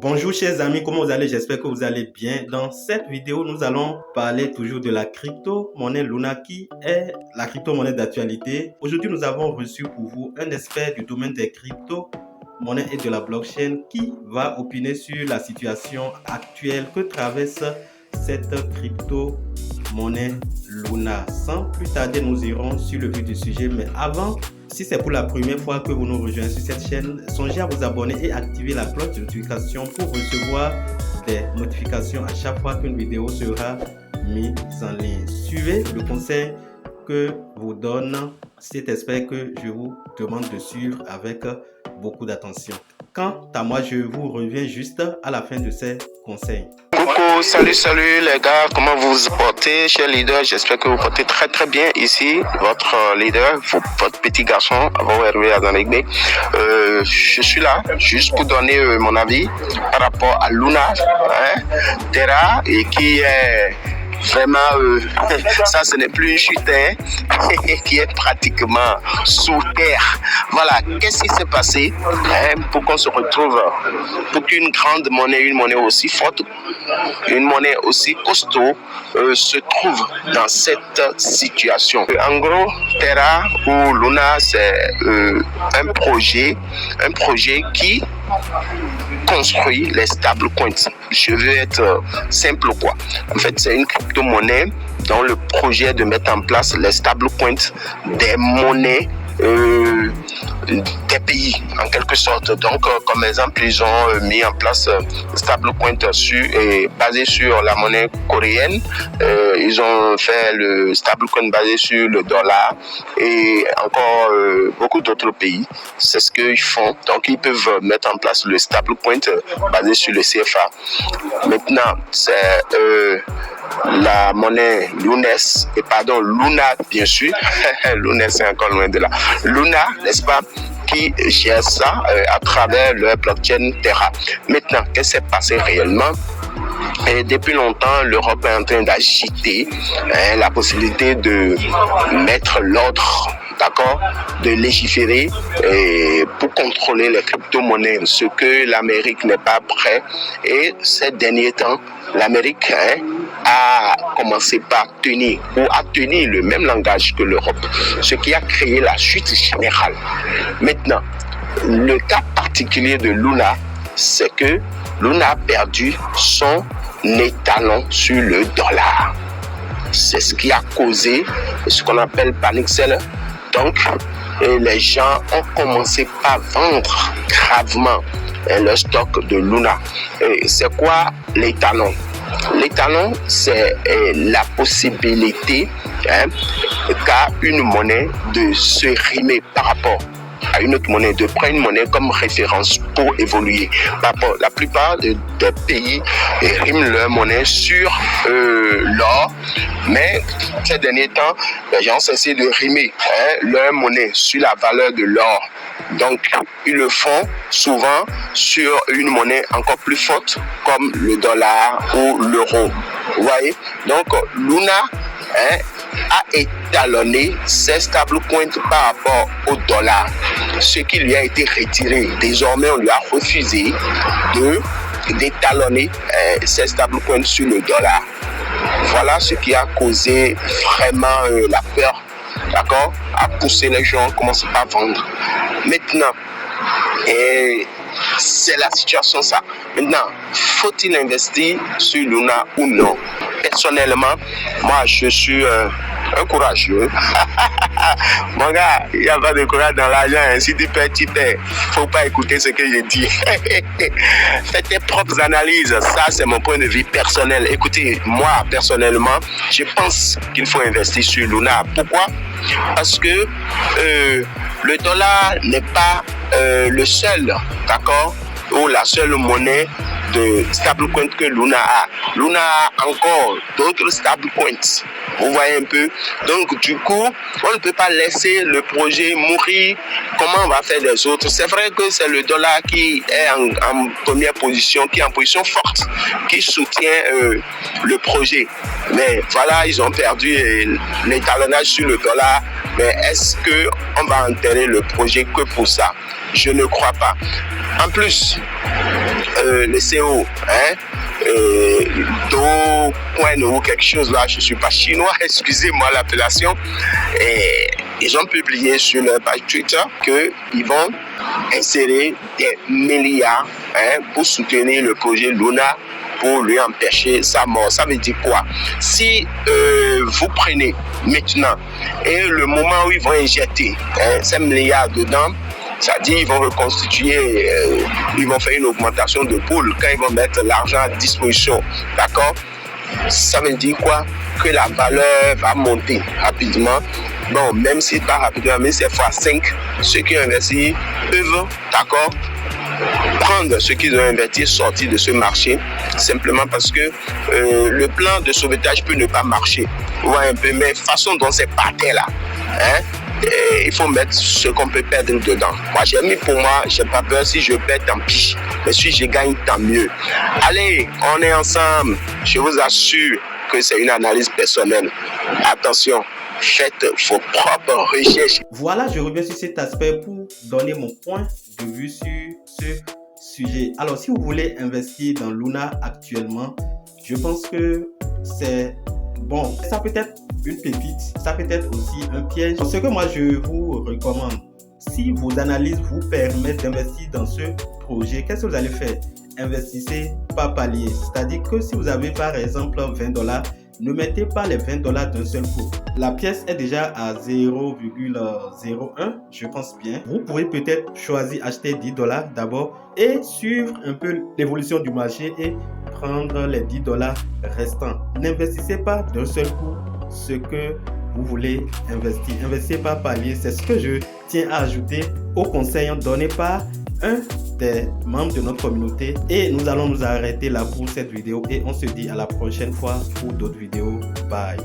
Bonjour chers amis, comment vous allez? J'espère que vous allez bien. Dans cette vidéo, nous allons parler toujours de la crypto-monnaie Luna qui est la crypto-monnaie d'actualité. Aujourd'hui, nous avons reçu pour vous un expert du domaine des crypto-monnaies et de la blockchain qui va opiner sur la situation actuelle que traverse cette crypto-monnaie Luna. Sans plus tarder, nous irons sur le vif du sujet. Mais avant, si c'est pour la première fois que vous nous rejoignez sur cette chaîne, songez à vous abonner et activer la cloche de notification pour recevoir des notifications à chaque fois qu'une vidéo sera mise en ligne. Suivez le conseil que vous donne cet expert que je vous demande de suivre avec beaucoup d'attention. Quant à moi, je vous reviens juste à la fin de ces conseils. Coucou, salut les gars, comment vous vous portez, chers leaders? J'espère que vous portez très bien ici. Votre leader, votre petit garçon, Hervé Azanegbe. Je suis là juste pour donner mon avis par rapport à Luna, Terra, et qui est vraiment, ça ce n'est plus une chute, qui est pratiquement sous terre. Voilà, qu'est-ce qui s'est passé pour qu'on se retrouve, pour qu'une grande monnaie, une monnaie aussi forte, une monnaie aussi costaud se trouve dans cette situation. En gros, Terra ou Luna, c'est un projet qui construit les stablecoins. Je veux être simple quoi. En fait, c'est une crypto-monnaie dont le projet est de mettre en place les stablecoins des monnaies des pays en quelque sorte. Donc comme exemple, ils ont mis en place stablecoin basé sur la monnaie coréenne. Ils ont fait le stablecoin basé sur le dollar et encore beaucoup d'autres pays. C'est ce qu'ils font. Donc ils peuvent mettre en place le stablecoin basé sur le CFA. Maintenant, c'est la monnaie Lunes, Luna bien sûr. Lunes c'est encore loin de là. Luna, n'est-ce pas, qui gère ça à travers leur blockchain Terra. Maintenant, qu'est-ce qui s'est passé réellement? Et depuis longtemps, l'Europe est en train d'agiter la possibilité de mettre l'ordre, d'accord, de légiférer pour contrôler les crypto-monnaies, ce que l'Amérique n'est pas prêt. Et ces derniers temps, l'Amérique a commencé par tenir le même langage que l'Europe, ce qui a créé la chute générale. Maintenant, le cas particulier de Luna, c'est que Luna a perdu son étalon sur le dollar. C'est ce qui a causé ce qu'on appelle panic seller. Donc, les gens ont commencé par vendre gravement leur stock de Luna. C'est quoi l'étalon? L'étalon, c'est la possibilité qu'a une monnaie de se rimer par rapport à une autre monnaie, de prendre une monnaie comme référence pour évoluer. La plupart des pays riment leur monnaie sur l'or, mais ces derniers temps, les gens ont cessé de rimer leur monnaie sur la valeur de l'or. Donc, ils le font souvent sur une monnaie encore plus forte, comme le dollar ou l'euro. Vous voyez? Donc, Luna a étalonné ses stablecoins par rapport au dollar, ce qui lui a été retiré. Désormais, on lui a refusé d'étalonner ses stablecoins sur le dollar. Voilà ce qui a causé vraiment la peur, d'accord, à pousser les gens à commencer à vendre. Maintenant, c'est la situation ça. Maintenant, faut-il investir sur Luna ou non? Personnellement, moi je suis un courageux. Mon gars, il n'y a pas de courage dans l'argent. Si tu perds, tu perds. Faut pas écouter ce que je dis. Fais tes propres analyses. Ça, c'est mon point de vue personnel. Écoutez, moi, personnellement, je pense qu'il faut investir sur Luna. Pourquoi? Parce que le dollar n'est pas le seul, d'accord, ou la seule monnaie de stablecoin que Luna a. Luna a encore d'autres stablecoins. Vous voyez un peu. Donc du coup, on ne peut pas laisser le projet mourir. Comment on va faire les autres? C'est vrai que c'est le dollar qui est en première position, qui est en position forte, qui soutient le projet. Mais voilà, ils ont perdu l'étalonnage sur le dollar. Mais est-ce qu'on va enterrer le projet que pour ça? Je ne crois pas. En plus, le CO, hein, Do ou quelque chose là, je suis pas chinois, excusez-moi l'appellation, et ils ont publié sur leur page Twitter qu'ils vont insérer des milliards, hein, pour soutenir le projet Luna, pour lui empêcher sa mort. Ça veut dire quoi? Si vous prenez maintenant et le moment où ils vont injecter, hein, 5 milliards dedans, c'est-à-dire ils vont reconstituer, ils vont faire une augmentation de pool quand ils vont mettre l'argent à disposition, d'accord? Ça veut dire quoi? Que la valeur va monter rapidement. Bon, même si pas rapidement, mais c'est fois 5, ceux qui investissent peuvent, d'accord, prendre ce qu'ils ont investi, sortir de ce marché, simplement parce que le plan de sauvetage peut ne pas marcher. Vous voyez un peu, mais façon dont c'est parti là, hein, il faut mettre ce qu'on peut perdre dedans. Moi, j'ai mis pour moi, j'ai pas peur, si je perds, tant pis. Mais si je gagne, tant mieux. Allez, on est ensemble. Je vous assure que c'est une analyse personnelle. Attention, faites vos propres recherches. Voilà, je reviens sur cet aspect pour donner mon point de vue sur ce sujet. Alors, si vous voulez investir dans Luna actuellement, je pense que c'est bon. Ça peut être une pépite, ça peut être aussi un piège. Ce que moi je vous recommande, si vos analyses vous permettent d'investir dans ce projet, qu'est-ce que vous allez faire? Investissez par palier. C'est-à-dire que si vous avez par exemple $20, ne mettez pas les $20 d'un seul coup. La pièce est déjà à 0,01, je pense bien. Vous pouvez peut-être choisir acheter $10 d'abord et suivre un peu l'évolution du marché et prendre les $10 restants. N'investissez pas d'un seul coup ce que vous voulez investir. Investissez par palier. C'est ce que je tiens à ajouter aux conseils donnés par un des membres de notre communauté. Et nous allons nous arrêter là pour cette vidéo et on se dit à la prochaine fois pour d'autres vidéos. Bye.